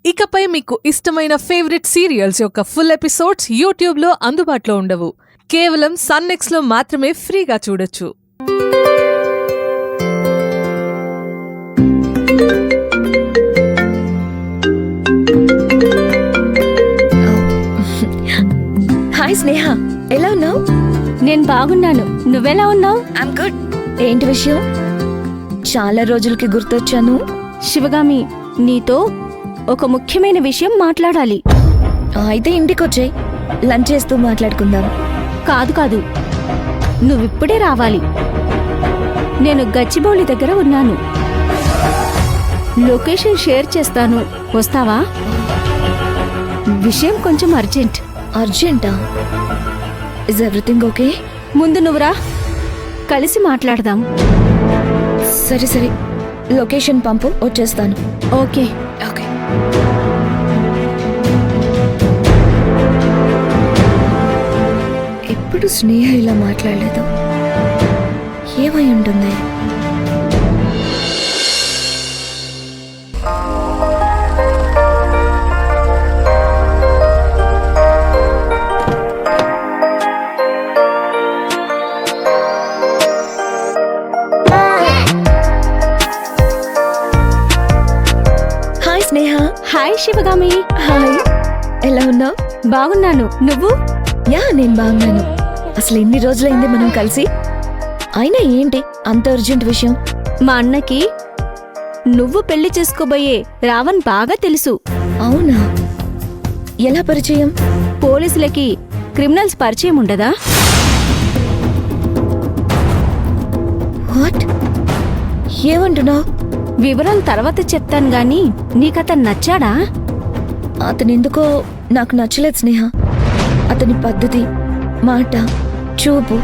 ఇకపై మీకు ఇష్టమైన ఫేవరెట్ సీరియల్స్ యొక్క ఫుల్ ఎపిసోడ్స్ యూట్యూబ్లో అందుబాటులో ఉండవు. కేవలం సన్నెక్స్లో మాత్రమే ఫ్రీగా చూడొచ్చు. హాయ్ స్నేహ, ఎలా ఉన్నావు? నేను బాగున్నాను. నువ్వెలా ఉన్నావు? I'm good. ఏంటి విషయం? చాలా రోజులకి గుర్తొచ్చాను. శివగామి, నీతో ఒక ముఖ్యమైన విషయం మాట్లాడాలి. అయితే ఇంటికి వచ్చాయి, లంచ్ చేస్తూ మాట్లాడుకుందాం. కాదు, నువ్విప్పుడే రావాలి. నేను గచ్చిబౌలి దగ్గర ఉన్నాను. లొకేషన్ షేర్ చేస్తాను, వస్తావా? విషయం కొంచెం అర్జెంట్. అర్జెంటా? Is everything okay? ముందు నువ్వురా, కలిసి మాట్లాడదాం. సరే, లొకేషన్ పంపు, వచ్చేస్తాను. ఓకే. ఓకే. ఎప్పుడు స్నేహ ఇలా మాట్లాడలేదు. ఏమై ఉంటుంది? Hi Sneha. Hi Sivagami. Hi, ఎలా ఉన్నావు? బాగున్నాను. నువ్వు? యా, నేను బాగున్నాను. అసలు ఎన్ని రోజులైంది మనం కలిసి? అయినా ఏంటి అంత అర్జెంట్ విషయం? మా అన్నకి నువ్వు పెళ్లి చేసుకోబోయే రావణ్ బాగా తెలుసు. అవునా? ఎలా పరిచయం? పోలీసులకి క్రిమినల్స్ పరిచయం ఉండదా? వాట్? ఏమంటున్నావు? వివరాలు తర్వాత చెప్తాను గాని నీకతను నచ్చాడా? అతనెందుకో నాకు నచ్చలేదు స్నేహ. అతని పద్ధతి, మాట, చూపు